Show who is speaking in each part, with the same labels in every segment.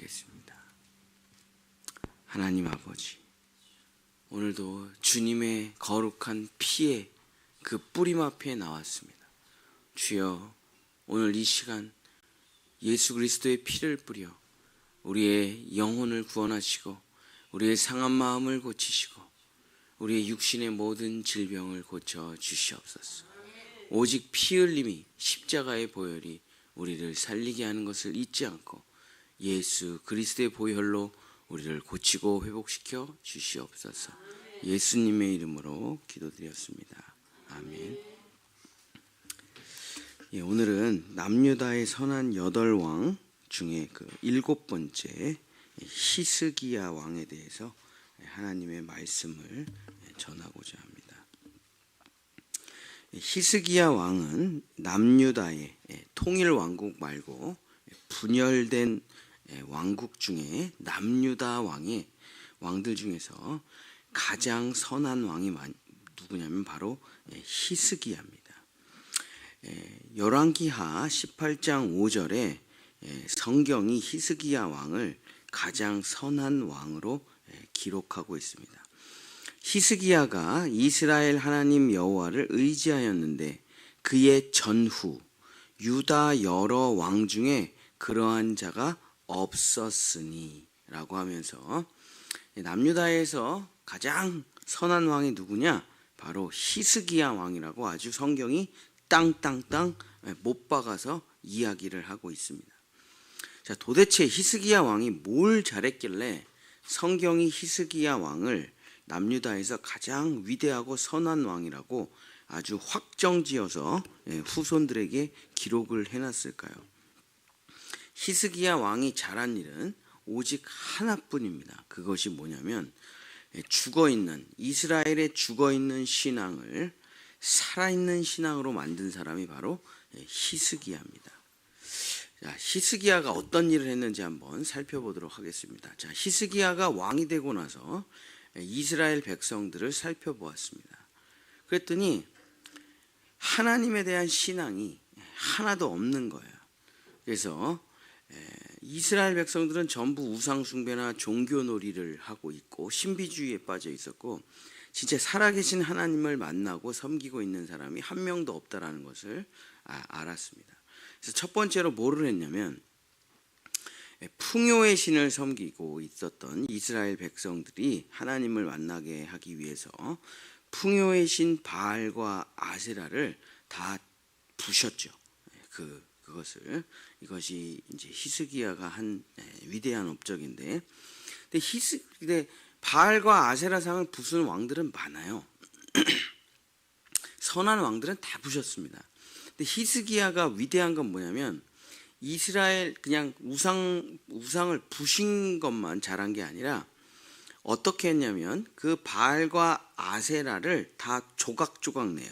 Speaker 1: 기도하겠습니다. 하나님 아버지, 오늘도 주님의 거룩한 피의 그 뿌림 앞에 나왔습니다. 주여, 오늘 이 시간 예수 그리스도의 피를 뿌려 우리의 영혼을 구원하시고 우리의 상한 마음을 고치시고 우리의 육신의 모든 질병을 고쳐 주시옵소서. 오직 피 흘림이 십자가의 보혈이 우리를 살리게 하는 것을 잊지 않고 예수 그리스도의 보혈로 우리를 고치고 회복시켜 주시옵소서. 예수님의 이름으로 기도드렸습니다. 아멘. 오늘은 남유다의 선한 8왕 중에 그 7번째 히스기야 왕에 대해서 하나님의 말씀을 전하고자 합니다. 히스기야 왕은 남유다의 통일 왕국 말고 분열된 왕국 중에 남유다 왕의 왕들 중에서 가장 선한 왕이 누구냐면 바로 히스기야입니다. 열왕기하 18장 5절에 성경이 히스기야 왕을 가장 선한 왕으로 기록하고 있습니다. 히스기야가 이스라엘 하나님 여호와를 의지하였는데 그의 전후 유다 여러 왕 중에 그러한 자가 없었으니 라고 하면서 남유다에서 가장 선한 왕이 누구냐? 바로 히스기야 왕이라고 아주 성경이 땅땅땅 못 박아서 이야기를 하고 있습니다. 자, 도대체 히스기야 왕이 뭘 잘했길래 성경이 히스기야 왕을 남유다에서 가장 위대하고 선한 왕이라고 아주 확정지어서 후손들에게 기록을 해놨을까요? 히스기야 왕이 잘한 일은 오직 하나뿐입니다. 그것이 뭐냐면 이스라엘의 죽어있는 신앙을 살아있는 신앙으로 만든 사람이 바로 히스기야입니다. 자, 히스기야가 어떤 일을 했는지 한번 살펴보도록 하겠습니다. 자, 히스기야가 왕이 되고 나서 이스라엘 백성들을 살펴보았습니다. 그랬더니 하나님에 대한 신앙이 하나도 없는 거예요. 그래서 이스라엘 백성들은 전부 우상숭배나 종교놀이를 하고 있고 신비주의에 빠져 있었고 진짜 살아계신 하나님을 만나고 섬기고 있는 사람이 한 명도 없다라는 것을 알았습니다. 그래서 첫 번째로 뭐를 했냐면 풍요의 신을 섬기고 있었던 이스라엘 백성들이 하나님을 만나게 하기 위해서 풍요의 신 바알과 아세라를 다 부셨죠. 이것이 이제 히스기야가 한 위대한 업적인데, 근데 바알과 아세라 상을 부수는 왕들은 많아요. 선한 왕들은 다 부셨습니다. 근데 히스기야가 위대한 건 뭐냐면 이스라엘 그냥 우상을 부신 것만 잘한 게 아니라 어떻게 했냐면 그 바알과 아세라를 다 조각조각 내요.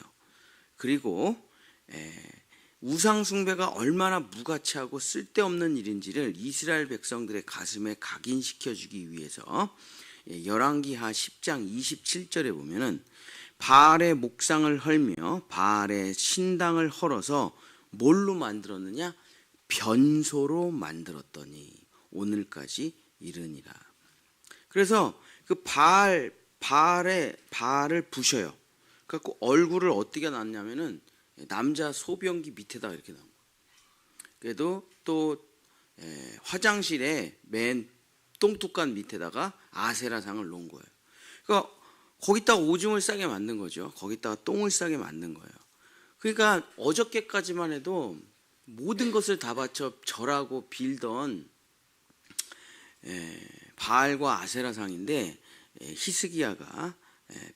Speaker 1: 그리고 우상 숭배가 얼마나 무가치하고 쓸데없는 일인지를 이스라엘 백성들의 가슴에 각인시켜 주기 위해서 열왕기하 10장 27절에 보면은 바알의 목상을 헐며 바알의 신당을 헐어서 뭘로 만들었느냐? 변소로 만들었더니 오늘까지 이르니라. 그래서 그 바알을 부셔요. 그래갖고 얼굴을 어떻게 놨냐면은 남자 소변기 밑에다 이렇게 놓은 거예요. 그래도 또 화장실에 맨 똥뚜껑 밑에다가 아세라상을 놓은 거예요. 그러니까 거기다가 오줌을 싸게 만든 거죠. 거기다가 똥을 싸게 만든 거예요. 그러니까 어저께까지만 해도 모든 것을 다 바쳐 절하고 빌던 바알과 아세라상인데 히스기야가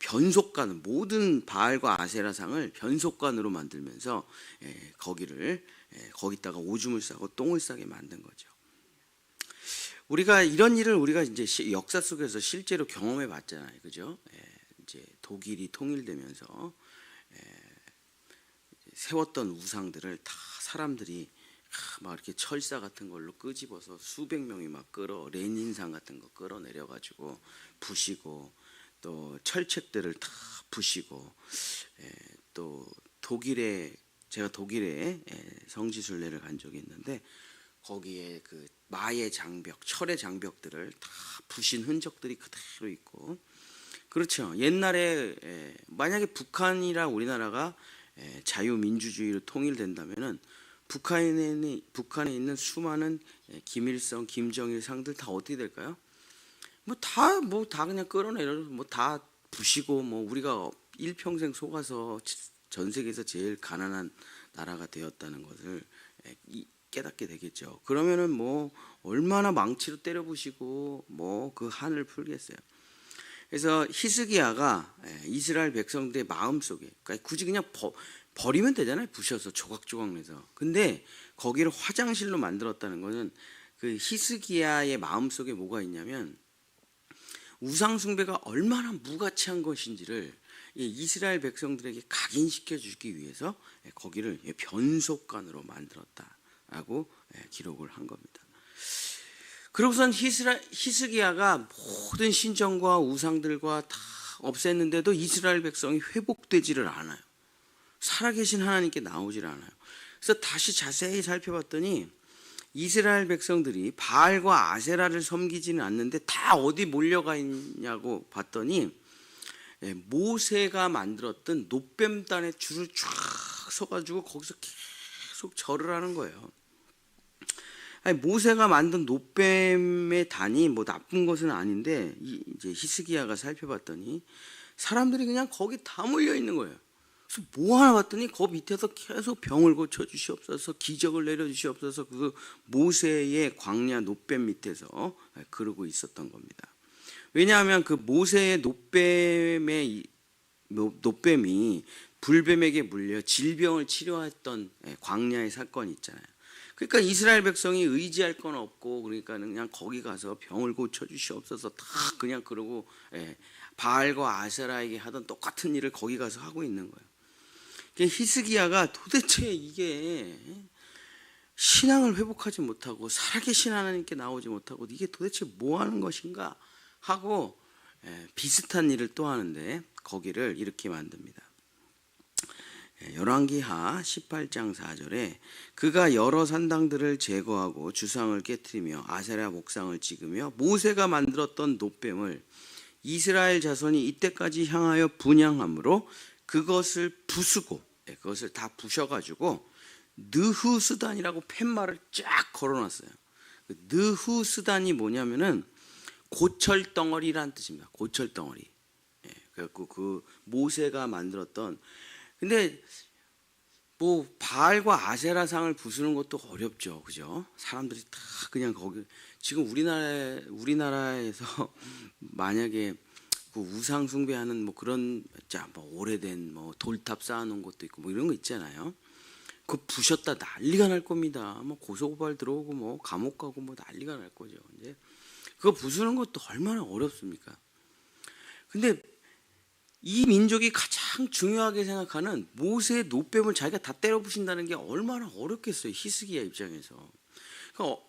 Speaker 1: 변속관, 모든 바알과 아세라상을 변속관으로 만들면서 거기다가 오줌을 싸고 똥을 싸게 만든 거죠. 우리가 이런 일을 우리가 이제 역사 속에서 실제로 경험해 봤잖아요. 그죠? 이제 독일이 통일되면서 세웠던 우상들을 다 사람들이 막 이렇게 철사 같은 걸로 끄집어서 수백 명이 막 레닌상 같은 거 끌어내려 가지고 부시고, 또 철책들을 다 부시고, 또 제가 독일에 성지순례를 간 적이 있는데 거기에 그 마의 장벽, 철의 장벽들을 다 부신 흔적들이 그대로 있고, 그렇죠. 옛날에 만약에 북한이랑 우리나라가 자유민주주의로 통일된다면은 북한에 있는 수많은 김일성, 김정일 상들 다 어떻게 될까요? 뭐 다 그냥 끌어내려 뭐 다 부시고 뭐 우리가 일평생 속아서 전 세계에서 제일 가난한 나라가 되었다는 것을 깨닫게 되겠죠. 그러면은 뭐 얼마나 망치로 때려 부시고 뭐 그 한을 풀겠어요. 그래서 히스기야가 이스라엘 백성들의 마음속에, 그러니까 굳이 그냥 버리면 되잖아요. 부셔서 조각조각 내서. 근데 거기를 화장실로 만들었다는 것은 그 히스기야의 마음속에 뭐가 있냐면 우상 숭배가 얼마나 무가치한 것인지를 이스라엘 백성들에게 각인시켜 주기 위해서 거기를 변속관으로 만들었다라고 기록을 한 겁니다. 그러고선 히스기야가 모든 신전과 우상들과 다 없앴는데도 이스라엘 백성이 회복되지를 않아요. 살아계신 하나님께 나오질 않아요. 그래서 다시 자세히 살펴봤더니 이스라엘 백성들이 바알과 아세라를 섬기지는 않는데 다 어디 몰려가 있냐고 봤더니 모세가 만들었던 노뱀단에 줄을 쫙 서가지고 거기서 계속 절을 하는 거예요. 아니, 모세가 만든 노뱀의 단이 뭐 나쁜 것은 아닌데 이제 히스기야가 살펴봤더니 사람들이 그냥 거기 다 몰려 있는 거예요. 그래서 뭐 하나 봤더니 그 밑에서 계속 병을 고쳐 주시옵소서, 기적을 내려 주시옵소서, 그 모세의 광야 노뱀 밑에서 그러고 있었던 겁니다. 왜냐하면 그 모세의 노뱀이 불뱀에게 물려 질병을 치료했던 광야의 사건이 있잖아요. 그러니까 이스라엘 백성이 의지할 건 없고, 그러니까 그냥 거기 가서 병을 고쳐 주시옵소서 다 그냥 그러고 바알과 아세라에게 하던 똑같은 일을 거기 가서 하고 있는 거예요. 히스기야가 도대체 이게 신앙을 회복하지 못하고 살아계신 하나님께 나오지 못하고 이게 도대체 뭐 하는 것인가 하고 비슷한 일을 또 하는데 거기를 이렇게 만듭니다. 열왕기하 18장 4절에 그가 여러 산당들을 제거하고 주상을 깨트리며 아세라 목상을 찍으며 모세가 만들었던 노뱀을 이스라엘 자손이 이때까지 향하여 분향함으로 그것을 부수고 그것을 다 부셔가지고 느후스단이라고 팻말을 쫙 걸어놨어요. 느후스단이 뭐냐면은 고철덩어리란 뜻입니다. 고철덩어리. 그래갖고 그 모세가 만들었던, 근데 뭐 바알과 아세라상을 부수는 것도 어렵죠, 그죠? 사람들이 다 그냥 거기, 지금 우리나라에서 만약에 그 우상 숭배하는 뭐 그런 뭐 오래된 뭐 돌탑 쌓아놓은 것도 있고 뭐 이런 거 있잖아요. 그 부셨다 난리가 날 겁니다. 뭐 고소고발 들어오고 뭐 감옥 가고 뭐 난리가 날 거죠. 이제 그거 부수는 것도 얼마나 어렵습니까? 근데 이 민족이 가장 중요하게 생각하는 모세의 노뱀을 자기가 다 때려 부신다는 게 얼마나 어렵겠어요, 히스기야 입장에서. 그러니까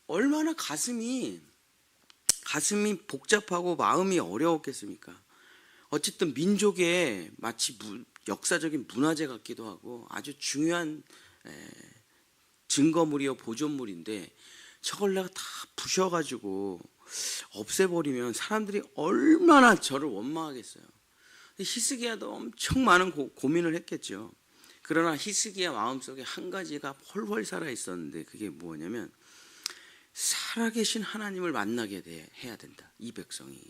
Speaker 1: 얼마나 가슴이 복잡하고 마음이 어려웠겠습니까? 어쨌든 민족의 마치 역사적인 문화재 같기도 하고 아주 중요한 증거물이요 보존물인데 저걸 내가 다 부셔가지고 없애버리면 사람들이 얼마나 저를 원망하겠어요. 히스기야도 엄청 많은 고민을 했겠죠. 그러나 히스기야 마음속에 한 가지가 헐헐 살아 있었는데 그게 뭐냐면 살아계신 하나님을 만나게 해야 된다, 이 백성이.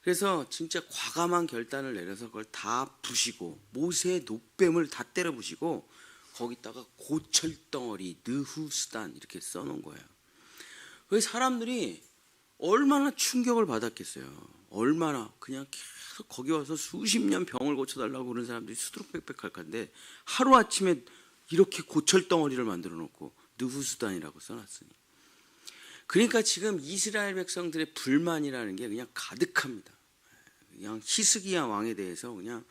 Speaker 1: 그래서 진짜 과감한 결단을 내려서 그걸 다 부시고 모세의 노뱀을 다 때려 부시고 거기다가 고철덩어리 느후스단 이렇게 써놓은 거예요. 그 사람들이 얼마나 충격을 받았겠어요. 얼마나 그냥 계속 거기 와서 수십 년 병을 고쳐달라고 그런 사람들이 수두룩빽빽할 건데 하루아침에 이렇게 고철덩어리를 만들어 놓고 느후스단이라고 써놨으니, 그러니까 지금 이스라엘 백성들의 불만이라는 게 그냥 가득합니다. 그냥 히스기야 왕에 대해서 그냥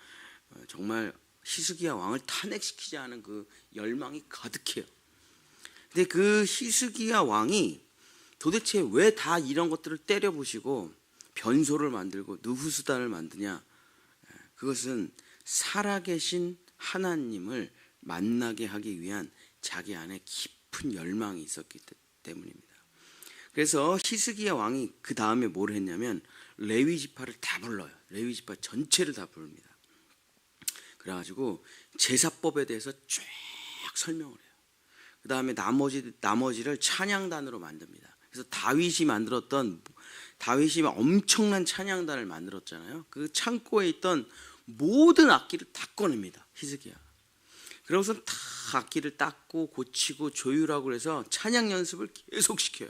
Speaker 1: 정말 히스기야 왕을 탄핵시키자 하는 그 열망이 가득해요. 근데 그 히스기야 왕이 도대체 왜 다 이런 것들을 때려부시고 변소를 만들고 느후스단을 만드냐? 그것은 살아계신 하나님을 만나게 하기 위한 자기 안에 깊은 열망이 있었기 때문입니다. 그래서 히스기야 왕이 그 다음에 뭘 했냐면 레위 지파를 다 불러요. 레위 지파 전체를 다 부릅니다. 그래가지고 제사법에 대해서 쭉 설명을 해요. 그 다음에 나머지를 찬양단으로 만듭니다. 그래서 다윗이 엄청난 찬양단을 만들었잖아요. 그 창고에 있던 모든 악기를 다 꺼냅니다. 히스기야. 그러고서 다 악기를 닦고 고치고 조율하고 그래서 찬양 연습을 계속 시켜요.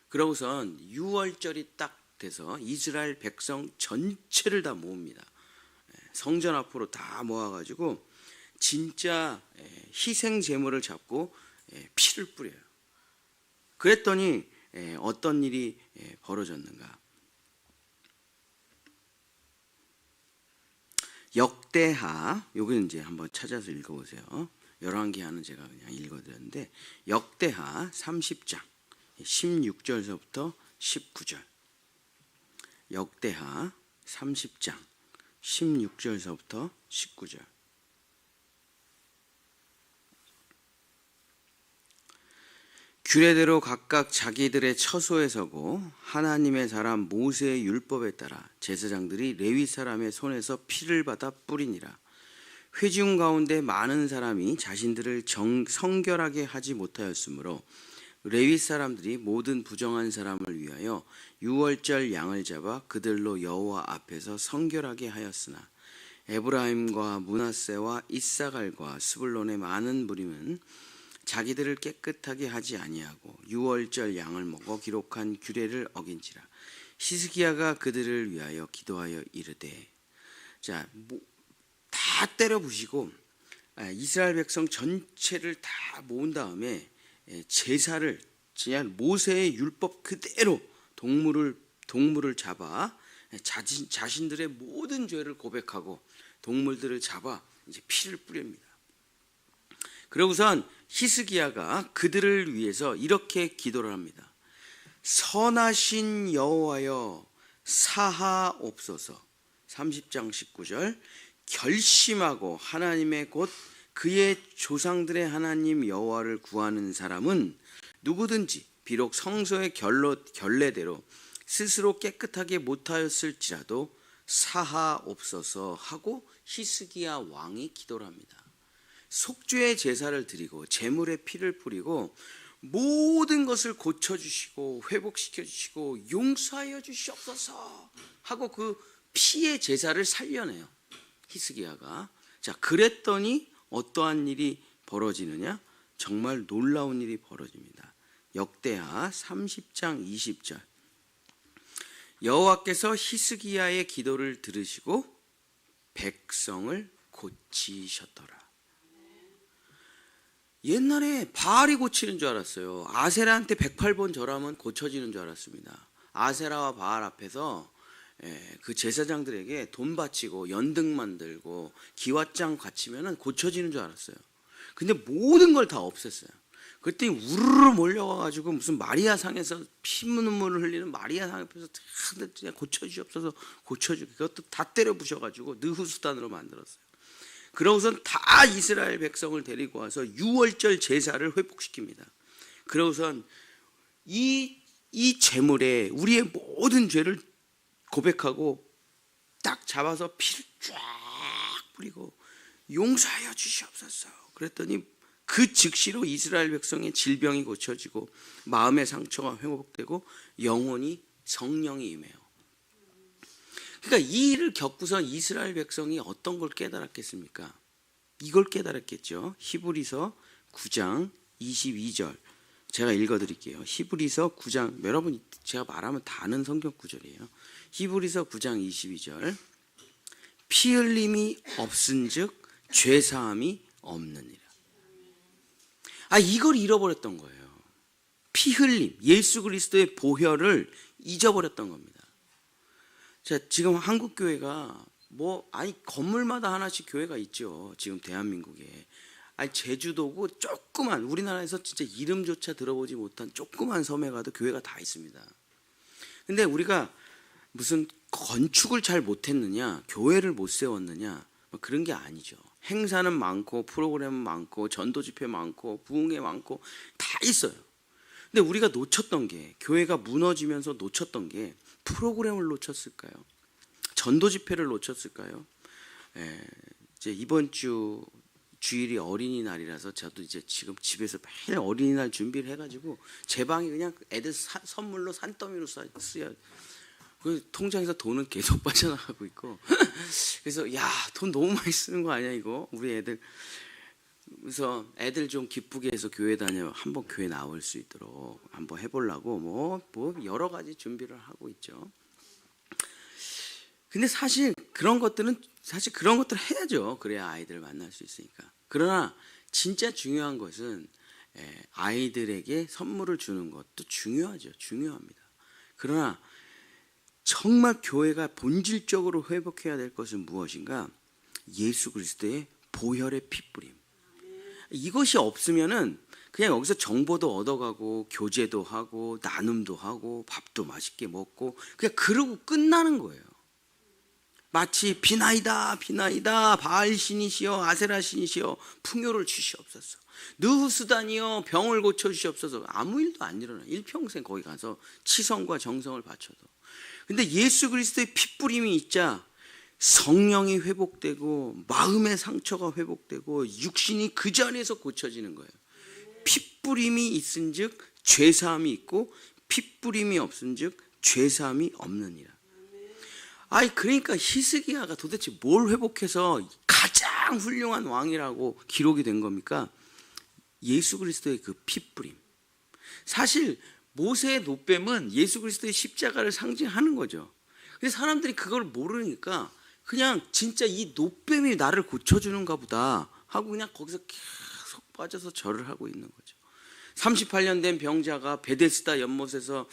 Speaker 1: 그러고선 6월절이 딱 돼서 이스라엘 백성 전체를 다 모읍니다. 성전 앞으로 다 모아가지고 진짜 희생 제물을 잡고 피를 뿌려요. 그랬더니 어떤 일이 벌어졌는가? 역대하, 요거는 이제 한번 찾아서 읽어보세요. 열왕기하는 제가 그냥 읽어드렸는데 역대하 30장 16절서부터 19절. 역대하 30장 16절서부터 19절. 규례대로 각각 자기들의 처소에 서고 하나님의 사람 모세의 율법에 따라 제사장들이 레위 사람의 손에서 피를 받아 뿌리니라. 회중 가운데 많은 사람이 자신들을 성결하게 하지 못하였으므로 레위 사람들이 모든 부정한 사람을 위하여 유월절 양을 잡아 그들로 여호와 앞에서 성결하게 하였으나 에브라임과 므낫세와 이사갈과 스불론의 많은 무림은 자기들을 깨끗하게 하지 아니하고 유월절 양을 먹어 기록한 규례를 어긴지라. 히스기야가 그들을 위하여 기도하여 이르되, 자, 다 때려 부시고 이스라엘 백성 전체를 다 모은 다음에 제사를 그냥 모세의 율법 그대로 동물을 잡아 자신들의 모든 죄를 고백하고 동물들을 잡아 이제 피를 뿌립니다. 그러고선 히스기야가 그들을 위해서 이렇게 기도를 합니다. 선하신 여호와여 사하옵소서. 30장 19절. 결심하고 하나님의 곧 그의 조상들의 하나님 여호와를 구하는 사람은 누구든지 비록 성소의 결례대로 스스로 깨끗하게 못하였을지라도 사하옵소서 하고 히스기야 왕이 기도를 합니다. 속죄의 제사를 드리고 제물의 피를 뿌리고 모든 것을 고쳐주시고 회복시켜주시고 용서하여 주시옵소서 하고 그 피의 제사를 살려내요. 히스기야가. 자, 그랬더니 어떠한 일이 벌어지느냐? 정말 놀라운 일이 벌어집니다. 역대하 30장 20절. 여호와께서 히스기야의 기도를 들으시고 백성을 고치셨더라. 옛날에 바알이 고치는 줄 알았어요. 아세라한테 108번 절하면 고쳐지는 줄 알았습니다. 아세라와 바알 앞에서 그 제사장들에게 돈 바치고 연등 만들고 기왓장 바치면 고쳐지는 줄 알았어요. 근데 모든 걸 다 없앴어요. 그랬더니 우르르 몰려와가지고 무슨 마리아상에서 피눈물을 흘리는 마리아상 앞에서 다 고쳐주시옵소서 고쳐주고 그것도 다 때려 부셔가지고 느후수단으로 만들었어요. 그러고선 다 이스라엘 백성을 데리고 와서 유월절 제사를 회복시킵니다. 그러고선 이 제물에 우리의 모든 죄를 고백하고 딱 잡아서 피를 쫙 뿌리고 용서하여 주시옵소서. 그랬더니 그 즉시로 이스라엘 백성의 질병이 고쳐지고 마음의 상처가 회복되고 영혼이 성령이 임해요. 그러니까 이 일을 겪고서 이스라엘 백성이 어떤 걸 깨달았겠습니까? 이걸 깨달았겠죠. 히브리서 9장 22절 제가 읽어드릴게요. 히브리서 9장, 여러분 제가 말하면 다 아는 성경 구절이에요. 히브리서 9장 22절. 피 흘림이 없은즉 죄사함이 없느니라. 이걸 잃어버렸던 거예요. 피 흘림, 예수 그리스도의 보혈을 잊어버렸던 겁니다. 자, 지금 한국 교회가 건물마다 하나씩 교회가 있죠. 지금 대한민국에. 제주도고 조그만, 우리나라에서 진짜 이름조차 들어보지 못한 조그만 섬에 가도 교회가 다 있습니다. 근데 우리가 무슨 건축을 잘 못했느냐, 교회를 못 세웠느냐, 그런 게 아니죠. 행사는 많고 프로그램은 많고 전도 집회 많고 부흥회 많고 다 있어요. 근데 우리가 놓쳤던 게, 교회가 무너지면서 놓쳤던 게 프로그램을 놓쳤을까요? 전도 집회를 놓쳤을까요? 이제 이번 주 주일이 어린이날이라서 저도 이제 지금 집에서 매일 어린이날 준비를 해가지고 제 방이 그냥 애들 선물로 산더미로 쓰여. 그 통장에서 돈은 계속 빠져나가고 있고 그래서 야, 돈 너무 많이 쓰는 거 아니야 이거 우리 애들. 그래서 애들 좀 기쁘게 해서 교회 다녀 한번 교회 나올 수 있도록 한번 해보려고 뭐 여러 가지 준비를 하고 있죠. 근데 사실 그런 것들을 해야죠. 그래야 아이들을 만날 수 있으니까. 그러나 진짜 중요한 것은 아이들에게 선물을 주는 것도 중요하죠. 중요합니다. 그러나 정말 교회가 본질적으로 회복해야 될 것은 무엇인가? 예수 그리스도의 보혈의 피뿌림. 이것이 없으면은 그냥 여기서 정보도 얻어가고 교제도 하고 나눔도 하고 밥도 맛있게 먹고 그냥 그러고 끝나는 거예요. 마치 비나이다 바알 신이시여 아세라 신이시여 풍요를 주시옵소서, 느후스다니여 병을 고쳐 주시옵소서. 아무 일도 안 일어나. 일평생 거기 가서 치성과 정성을 바쳐도. 근데 예수 그리스도의 피뿌림이 있자 성령이 회복되고 마음의 상처가 회복되고 육신이 그 자리에서 고쳐지는 거예요. 피뿌림이 있은즉 죄사함이 있고 피뿌림이 없은즉 죄사함이 없느니라. 그러니까 히스기야가 도대체 뭘 회복해서 가장 훌륭한 왕이라고 기록이 된 겁니까? 예수 그리스도의 그 피뿌림. 사실 모세의 노뱀은 예수 그리스도의 십자가를 상징하는 거죠. 근데 사람들이 그걸 모르니까 그냥 진짜 이 노뱀이 나를 고쳐주는가 보다 하고 그냥 거기서 계속 빠져서 절을 하고 있는 거죠. 38년 된 병자가 베데스다 연못에서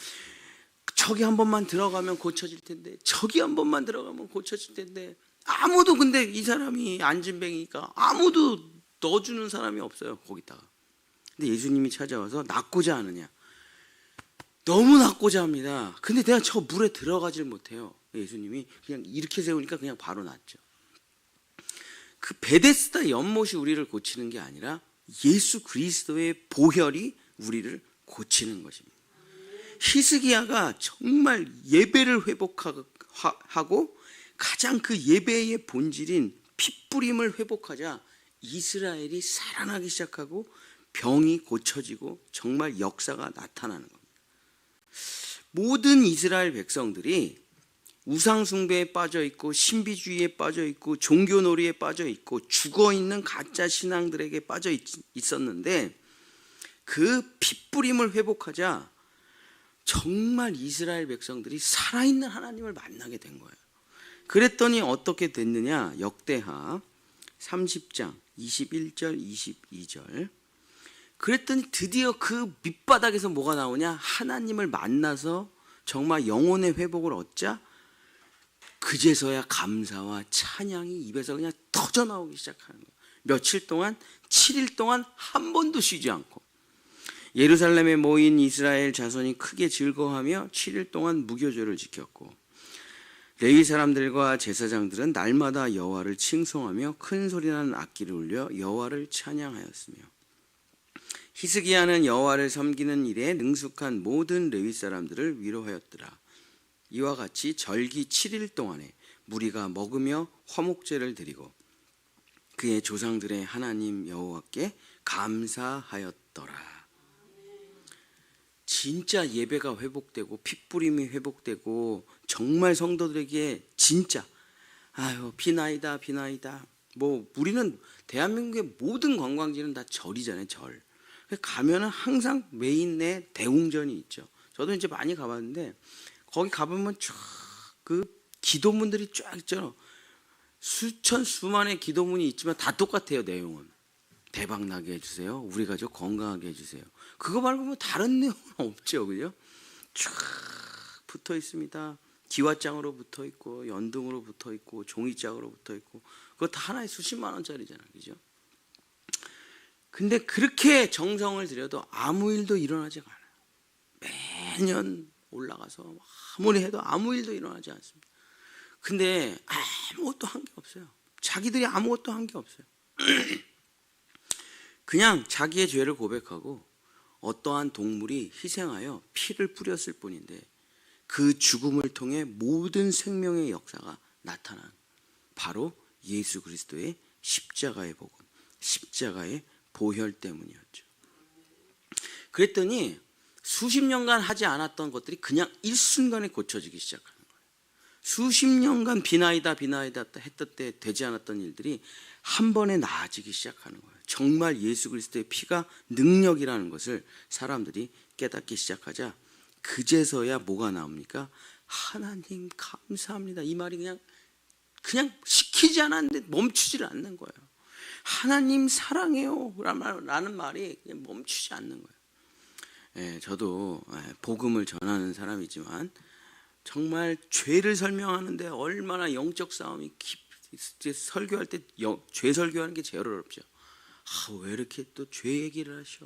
Speaker 1: 저기 한 번만 들어가면 고쳐질 텐데, 저기 한 번만 들어가면 고쳐질 텐데, 아무도, 근데 이 사람이 안진뱅이니까 아무도 넣어주는 사람이 없어요 거기다가. 근데 예수님이 찾아와서 낫고자 하느냐, 너무 낫고자 합니다. 근데 내가 저 물에 들어가질 못해요. 예수님이 그냥 이렇게 세우니까 그냥 바로 낫죠. 그 베데스다 연못이 우리를 고치는 게 아니라 예수 그리스도의 보혈이 우리를 고치는 것입니다. 히스기야가 정말 예배를 회복하고 가장 그 예배의 본질인 피뿌림을 회복하자 이스라엘이 살아나기 시작하고 병이 고쳐지고 정말 역사가 나타나는 겁니다. 모든 이스라엘 백성들이 우상숭배에 빠져있고 신비주의에 빠져있고 종교놀이에 빠져있고 죽어있는 가짜 신앙들에게 빠져있었는데 그 피뿌림을 회복하자 정말 이스라엘 백성들이 살아있는 하나님을 만나게 된 거예요. 그랬더니 어떻게 됐느냐? 역대하 30장 21절 22절. 그랬더니 드디어 그 밑바닥에서 뭐가 나오냐? 하나님을 만나서 정말 영혼의 회복을 얻자 그제서야 감사와 찬양이 입에서 그냥 터져나오기 시작하는 거예요. 며칠 동안 7일 동안 한 번도 쉬지 않고 예루살렘에 모인 이스라엘 자손이 크게 즐거워하며 7일 동안 무교절을 지켰고 레위 사람들과 제사장들은 날마다 여호와를 칭송하며 큰 소리나는 악기를 울려 여호와를 찬양하였으며 히스기야는 여호와를 섬기는 일에 능숙한 모든 레위 사람들을 위로하였더라. 이와 같이 절기 7일 동안에 무리가 먹으며 화목제를 드리고 그의 조상들의 하나님 여호와께 감사하였더라. 진짜 예배가 회복되고 핏부림이 회복되고 정말 성도들에게 진짜 비나이다 뭐 우리는 대한민국의 모든 관광지는 다 절이잖아요. 절. 가면은 항상 메인에 대웅전이 있죠. 저도 이제 많이 가봤는데 거기 가보면 쫙 그 기도문들이 쫙 있죠. 수천 수만의 기도문이 있지만 다 똑같아요. 내용은 대박 나게 해주세요. 우리 가족 건강하게 해주세요. 그거 말고 뭐 다른 내용은 없죠, 그죠? 쫙 붙어 있습니다. 기와장으로 붙어 있고 연등으로 붙어 있고 종이장으로 붙어 있고 그거 다 하나에 수십만 원짜리잖아요, 그죠? 근데 그렇게 정성을 들여도 아무 일도 일어나지 않아요. 매년 올라가서 아무리 해도 아무 일도 일어나지 않습니다. 근데 아무것도 한 게 없어요. 자기들이 아무것도 한 게 없어요. 그냥 자기의 죄를 고백하고 어떠한 동물이 희생하여 피를 뿌렸을 뿐인데 그 죽음을 통해 모든 생명의 역사가 나타난 바로 예수 그리스도의 십자가의 복음, 십자가의 보혈 때문이었죠. 그랬더니 수십 년간 하지 않았던 것들이 그냥 일순간에 고쳐지기 시작하는 거예요. 수십 년간 비나이다 했던 때 되지 않았던 일들이 한 번에 나아지기 시작하는 거예요. 정말 예수 그리스도의 피가 능력이라는 것을 사람들이 깨닫기 시작하자 그제서야 뭐가 나옵니까? 하나님 감사합니다. 이 말이 그냥 시키지 않았는데 멈추질 않는 거예요. 하나님 사랑해요 라는 말이 그냥 멈추지 않는 거예요. 저도 복음을 전하는 사람이지만 정말 죄를 설명하는데 얼마나 영적 싸움이 설교할 때 죄 설교하는 게 제일 어렵죠. 왜 이렇게 또 죄 얘기를 하셔?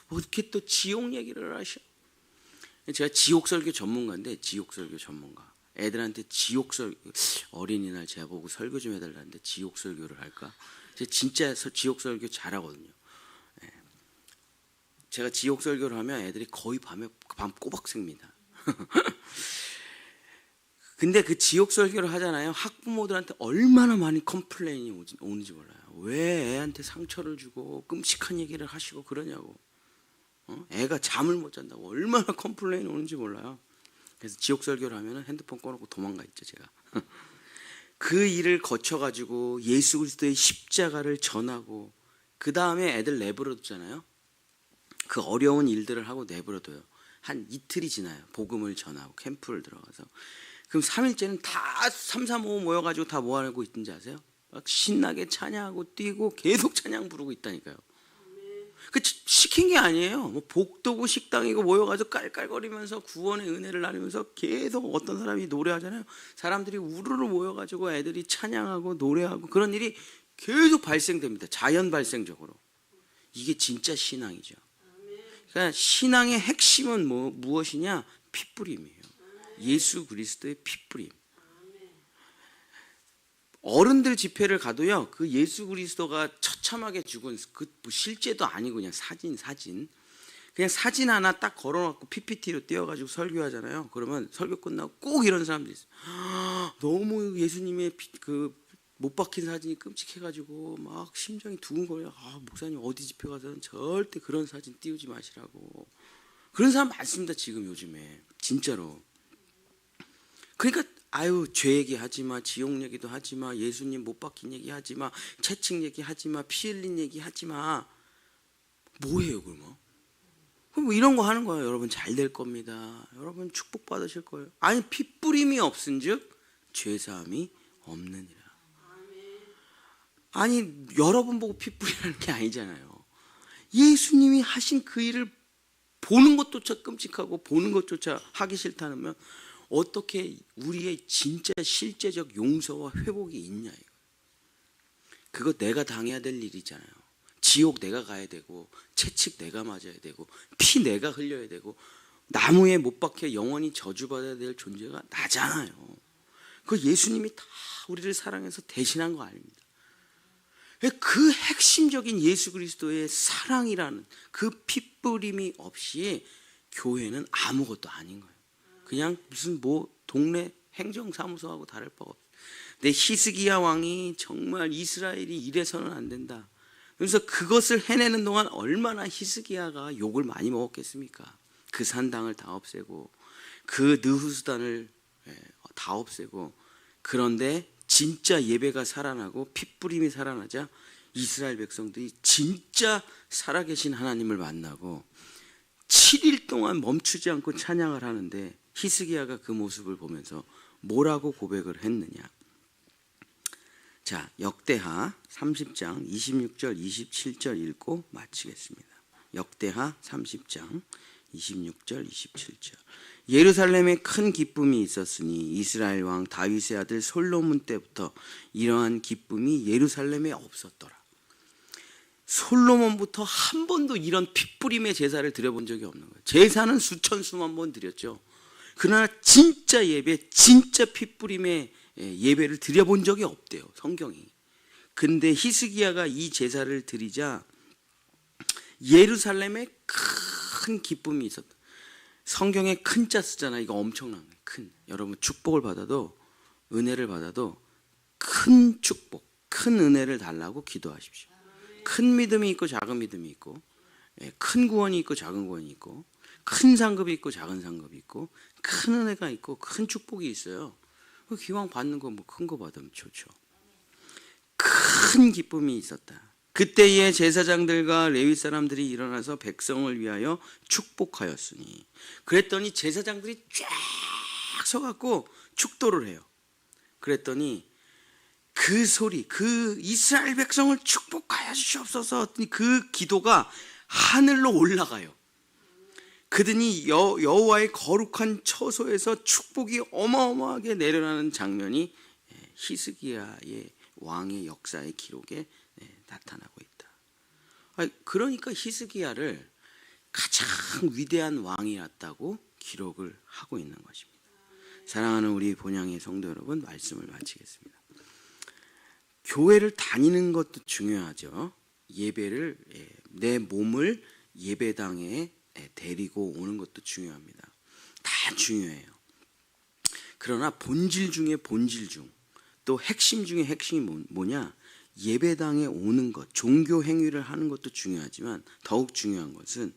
Speaker 1: 뭐 이렇게 또 지옥 얘기를 하셔? 제가 지옥 설교 전문가인데, 지옥 설교 전문가. 애들한테 지옥 설교, 어린이날 제가 보고 설교 좀 해달라는데 지옥 설교를 할까? 제가 진짜 지옥 설교 잘하거든요. 제가 지옥 설교를 하면 애들이 거의 밤 꼬박 셉니다. 근데 그 지옥 설교를 하잖아요. 학부모들한테 얼마나 많이 컴플레인이 오는지 몰라요. 왜 애한테 상처를 주고 끔찍한 얘기를 하시고 그러냐고. 애가 잠을 못 잔다고 얼마나 컴플레인이 오는지 몰라요. 그래서 지옥 설교를 하면 핸드폰 꺼놓고 도망가 있죠, 제가. 그 일을 거쳐가지고 예수 그리스도의 십자가를 전하고 그 다음에 애들 내버려두잖아요. 그 어려운 일들을 하고 내버려둬요. 한 이틀이 지나요. 복음을 전하고 캠프를 들어가서. 그럼 3일째는 다 335 모여가지고 다 뭐하고 있든지 아세요? 막 신나게 찬양하고 뛰고 계속 찬양 부르고 있다니까요. 그 시킨 게 아니에요. 뭐 복도고 식당이고 모여가지고 깔깔거리면서 구원의 은혜를 나누면서 계속 어떤 사람이 노래하잖아요. 사람들이 우르르 모여가지고 애들이 찬양하고 노래하고 그런 일이 계속 발생됩니다. 자연 발생적으로. 이게 진짜 신앙이죠. 그러니까 신앙의 핵심은 무엇이냐? 핏뿌림이에요. 예수 그리스도의 핏뿌림. 어른들 집회를 가도요, 그 예수 그리스도가 처참하게 죽은 그 실제도 아니고 그냥 사진 그냥 사진 하나 딱 걸어놓고 PPT로 띄워가지고 설교하잖아요. 그러면 설교 끝나고 꼭 이런 사람들이 있어요. 너무 예수님의 못 박힌 사진이 끔찍해가지고 막 심장이 두근거려요. 목사님 어디 집회 가서는 절대 그런 사진 띄우지 마시라고. 그런 사람 많습니다 지금 요즘에. 진짜로. 그러니까 죄 얘기하지 마, 지옥 얘기도 하지 마, 예수님 못 박힌 얘기 하지 마, 채찍 얘기 하지 마, 피 흘린 얘기 하지 마. 뭐예요 그러면? 그럼 뭐 이런 거 하는 거예요. 여러분 잘 될 겁니다. 여러분 축복 받으실 거예요. 아니 핏뿌림이 없은즉 죄사함이 없느니라. 아니 여러분 보고 핏뿌리라는 게 아니잖아요. 예수님이 하신 그 일을 보는 것조차 끔찍하고 보는 것조차 하기 싫다면 어떻게 우리의 진짜 실제적 용서와 회복이 있냐 이거. 그거 내가 당해야 될 일이잖아요. 지옥 내가 가야 되고 채찍 내가 맞아야 되고 피 내가 흘려야 되고 나무에 못 박혀 영원히 저주받아야 될 존재가 나잖아요. 그 예수님이 다 우리를 사랑해서 대신한 거 아닙니다. 그 핵심적인 예수 그리스도의 사랑이라는 그 핏뿌림이 없이 교회는 아무것도 아닌 거예요. 그냥 무슨 동네 행정사무소하고 다를 바가 없어요. 근데 히스기야 왕이 정말 이스라엘이 이래서는 안 된다. 그래서 그것을 해내는 동안 얼마나 히스기야가 욕을 많이 먹었겠습니까? 그 산당을 다 없애고 그 느후수단을 다 없애고. 그런데 진짜 예배가 살아나고 핏뿌림이 살아나자 이스라엘 백성들이 진짜 살아계신 하나님을 만나고 7일 동안 멈추지 않고 찬양을 하는데 히스기야가 그 모습을 보면서 뭐라고 고백을 했느냐. 자, 역대하 30장 26절 27절 읽고 마치겠습니다. 역대하 30장 26절 27절. 예루살렘에 큰 기쁨이 있었으니 이스라엘 왕 다윗의 아들 솔로몬 때부터 이러한 기쁨이 예루살렘에 없었더라. 솔로몬부터 한 번도 이런 핏뿌림의 제사를 드려본 적이 없는 거예요. 제사는 수천 수만 번 드렸죠. 그러나 진짜 예배, 진짜 핏뿌림의 예배를 드려본 적이 없대요 성경이. 근데 히스기야가 이 제사를 드리자 예루살렘에 큰 기쁨이 있었다. 성경에 큰 자 쓰잖아. 이거 엄청난 거예요. 큰. 여러분 축복을 받아도, 은혜를 받아도 큰 축복, 큰 은혜를 달라고 기도하십시오. 큰 믿음이 있고 작은 믿음이 있고, 큰 구원이 있고 작은 구원이 있고, 큰 상급이 있고 작은 상급이 있고, 큰 은혜가 있고 큰 축복이 있어요. 기왕 받는 거 뭐 큰 거 받으면 좋죠. 큰 기쁨이 있었다. 그때의 제사장들과 레위 사람들이 일어나서 백성을 위하여 축복하였으니, 그랬더니 제사장들이 쫙 서갖고 축도를 해요. 그랬더니 그 소리, 그 이스라엘 백성을 축복하여 주시옵소서, 그 기도가 하늘로 올라가요. 그러니 여호와의 거룩한 처소에서 축복이 어마어마하게 내려나는 장면이 히스기야의 왕의 역사의 기록에 나타나고 있다. 그러니까 히스기야를 가장 위대한 왕이었다고 기록을 하고 있는 것입니다. 사랑하는 우리 본향의 성도 여러분, 말씀을 마치겠습니다. 교회를 다니는 것도 중요하죠. 예배를, 내 몸을 예배당에 데리고 오는 것도 중요합니다. 다 중요해요. 그러나 본질 중에 본질 중, 또 핵심 중에 핵심이 뭐냐? 예배당에 오는 것, 종교 행위를 하는 것도 중요하지만 더욱 중요한 것은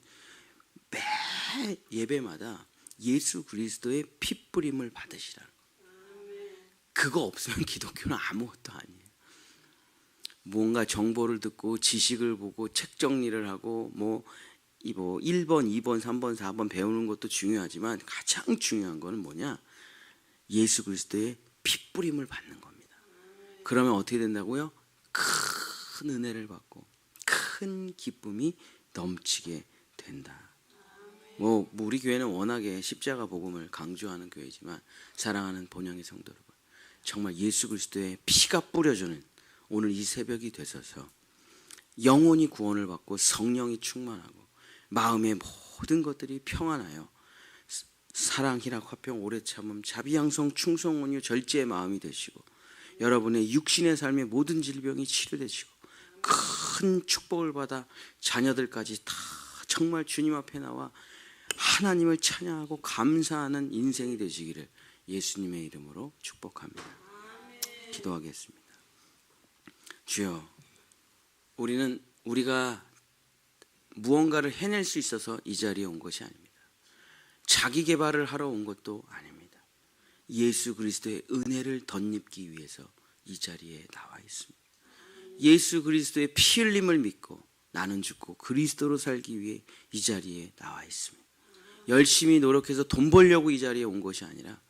Speaker 1: 매 예배마다 예수 그리스도의 핏부림을 받으시라는 것. 그거 없으면 기독교는 아무것도 아니에요. 뭔가 정보를 듣고 지식을 보고 책 정리를 하고 뭐 1번, 2번, 3번, 4번 배우는 것도 중요하지만 가장 중요한 거는 뭐냐? 예수 그리스도의 핏부림을 받는 겁니다. 그러면 어떻게 된다고요? 큰 은혜를 받고 큰 기쁨이 넘치게 된다. 뭐 우리 교회는 워낙에 십자가 복음을 강조하는 교회지만, 사랑하는 본향의 성도 여러분, 정말 예수 그리스도의 피가 뿌려주는 오늘 이 새벽이 되셔서 영혼이 구원을 받고 성령이 충만하고 마음의 모든 것들이 평안하여 사랑, 희락, 화평, 오래 참음, 자비양성, 충성, 온유, 절제의 마음이 되시고, 여러분의 육신의 삶의 모든 질병이 치료되시고 큰 축복을 받아 자녀들까지 다 정말 주님 앞에 나와 하나님을 찬양하고 감사하는 인생이 되시기를 예수님의 이름으로 축복합니다. 기도하겠습니다. 주여, 우리가 무언가를 해낼 수 있어서 이 자리에 온 것이 아닙니다. 자기 개발을 하러 온 것도 아닙니다. 예수 그리스도의 은혜를 덧입기 위해서 이 자리에 나와 있습니다. 예수 그리스도의 피 흘림을 믿고 나는 죽고 그리스도로 살기 위해 이 자리에 나와 있습니다. 열심히 노력해서 돈 벌려고 이 자리에 온 것이 아니라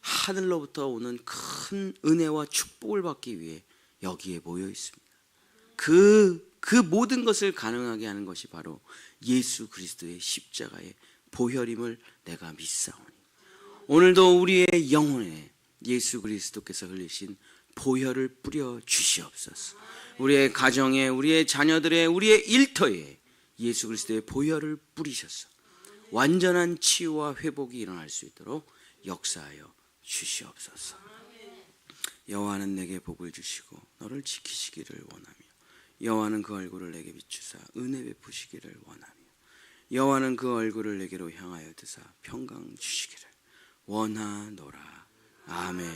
Speaker 1: 하늘로부터 오는 큰 은혜와 축복을 받기 위해 여기에 모여 있습니다. 그 모든 것을 가능하게 하는 것이 바로 예수 그리스도의 십자가의 보혈임을 내가 믿사오니, 오늘도 우리의 영혼에 예수 그리스도께서 흘리신 보혈을 뿌려 주시옵소서. 우리의 가정에, 우리의 자녀들의, 우리의 일터에 예수 그리스도의 보혈을 뿌리셔서 완전한 치유와 회복이 일어날 수 있도록 역사하여 주시옵소서. 여호와는 내게 복을 주시고 너를 지키시기를 원하며, 여호와는 그 얼굴을 내게 비추사 은혜 베푸시기를 원하며, 여호와는 그 얼굴을 내게로 향하여 드사 평강 주시기를 원하노라. 아멘.